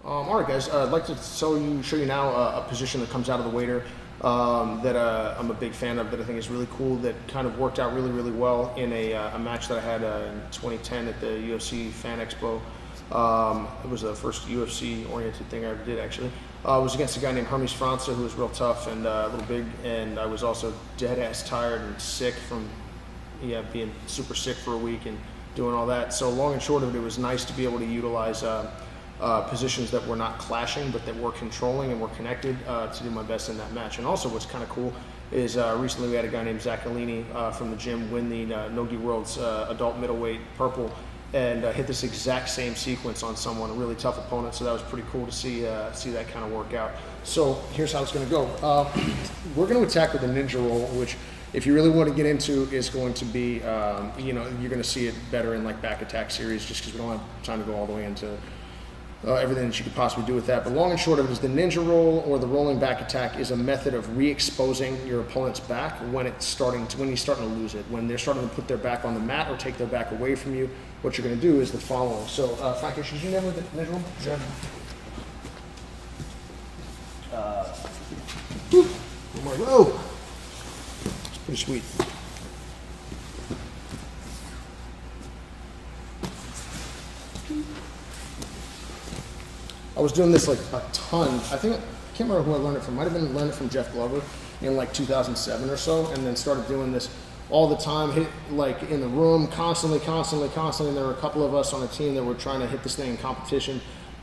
All right, guys. I'd like to show you now a position that comes out of the waiter that I'm a big fan of. That I think is really cool. That kind of worked out really, really well in a match that I had in 2010 at the UFC Fan Expo. It was the first UFC-oriented thing I ever did, actually. It was against a guy named Hermes França, who was real tough and a little big. And I was also dead-ass tired and sick from being super sick for a week and doing all that. So long and short of it, it was nice to be able to utilize positions that were not clashing, but that were controlling and were connected to do my best in that match. And also what's kind of cool is recently we had a guy named Zach Alini from the gym win the Nogi World's adult middleweight purple and hit this exact same sequence on someone, a really tough opponent. So that was pretty cool to see that kind of work out. So here's how it's going to go. We're going to attack with a ninja roll, which if you really want to get into is going to be, you're going to see it better in like back attack series just because we don't have time to go all the way into everything that you could possibly do with that. But long and short of it is the ninja roll, or the rolling back attack, is a method of re-exposing your opponent's back when he's starting to lose it. When they're starting to put their back on the mat or take their back away from you, what you're going to do is the following. So, Frankie, should you never the ninja roll? Sure. Whoa! It's pretty sweet. I was doing this like a ton. I can't remember who I learned it from. Might have been learned it from Jeff Glover in like 2007 or so, and then started doing this all the time, hit like in the room, constantly. And there were a couple of us on a team that were trying to hit this thing in competition,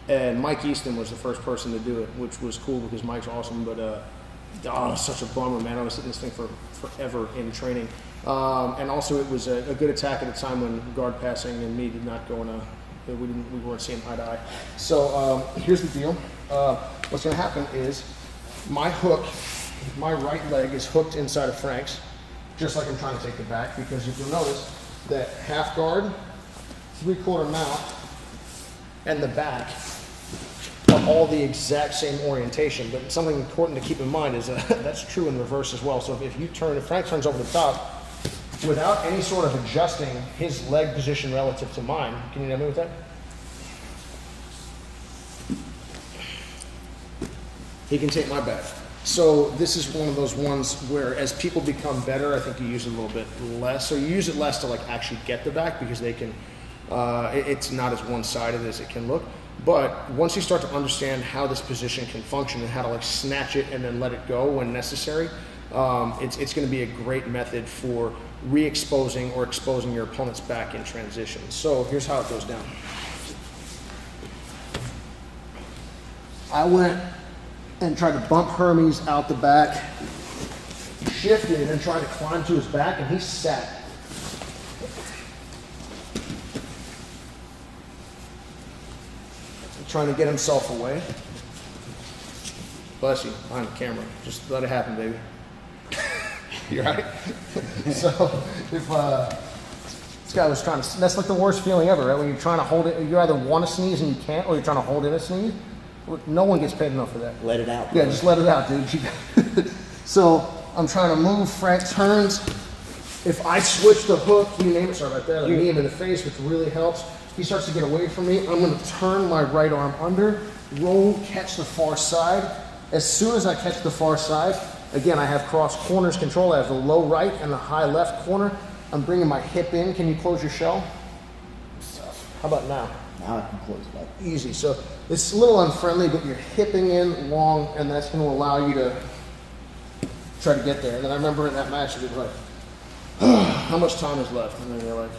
and Mike Easton was the first person to do it, which was cool because Mike's awesome, but such a bummer, man. I was hitting this thing for forever in training. And also it was a good attack at a time when guard passing and me did not go in a, we weren't seeing eye to eye. So here's the deal. What's going to happen is my hook, my right leg is hooked inside of Frank's, just like I'm trying to take it back, because if you'll notice that half guard, 3/4 mount, and the back are all the exact same orientation. But something important to keep in mind is that's true in reverse as well. So if Frank turns over the top, without any sort of adjusting his leg position relative to mine, can you help me with that? He can take my back. So this is one of those ones where as people become better, I think you use it a little bit less. So you use it less to like actually get the back because they can, it's not as one-sided as it can look. But once you start to understand how this position can function and how to like snatch it and then let it go when necessary, it's going to be a great method for re-exposing or exposing your opponent's back in transition. So here's how it goes down. I went and tried to bump Hermes out the back, shifted and tried to climb to his back, and he sat. Trying to get himself away. Bless you, behind the camera. Just let it happen, baby. You right? So if this guy was trying to, that's like the worst feeling ever, right? When you're trying to hold it, you either want to sneeze and you can't, or you're trying to hold in a sneeze. No one gets paid enough for that. Let it out. Yeah, just let it out, dude. So I'm trying to move. Frank turns. If I switch the hook, you name it, sorry about that, I knee him in the face, which really helps. He starts to get away from me. I'm going to turn my right arm under, roll, catch the far side. As soon as I catch the far side, again, I have cross corners control. I have the low right and the high left corner. I'm bringing my hip in. Can you close your shell? How about now? Now I can close it up. Easy. So it's a little unfriendly, but you're hipping in long, and that's going to allow you to try to get there. And then I remember in that match, it was like, how much time is left? And then they're like,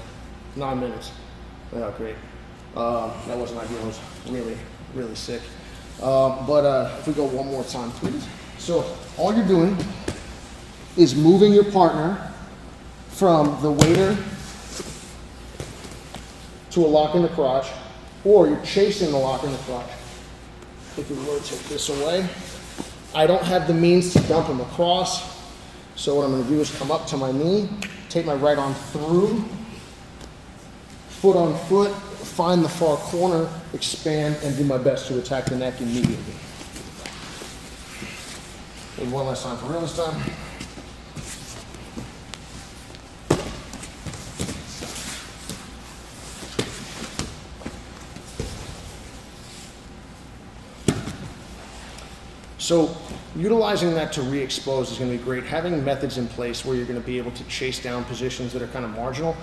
9 minutes. Oh, great. That wasn't ideal. I was really, really sick. But if we go one more time, please. So all you're doing is moving your partner from the waiter to a lock in the crotch, or you're chasing the lock in the crotch. If we were to take this away, I don't have the means to dump him across. So what I'm going to do is come up to my knee, take my right arm through, foot on foot, find the far corner, expand, and do my best to attack the neck immediately. Maybe one last time for real this time. So utilizing that to re-expose is going to be great. Having methods in place where you're going to be able to chase down positions that are kind of marginal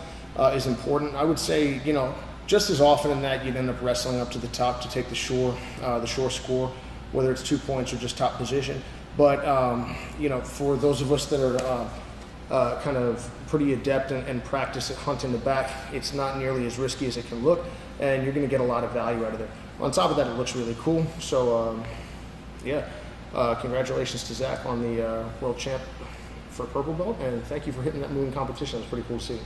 is important. I would say, you know, just as often in that, you'd end up wrestling up to the top to take the shore score, whether it's 2 points or just top position. But you know, for those of us that are kind of pretty adept and practice at hunting the back, it's not nearly as risky as it can look, and you're going to get a lot of value out of there. On top of that, it looks really cool. So yeah, congratulations to Zach on the world champ for purple belt, and thank you for hitting that moon competition. It was pretty cool to see.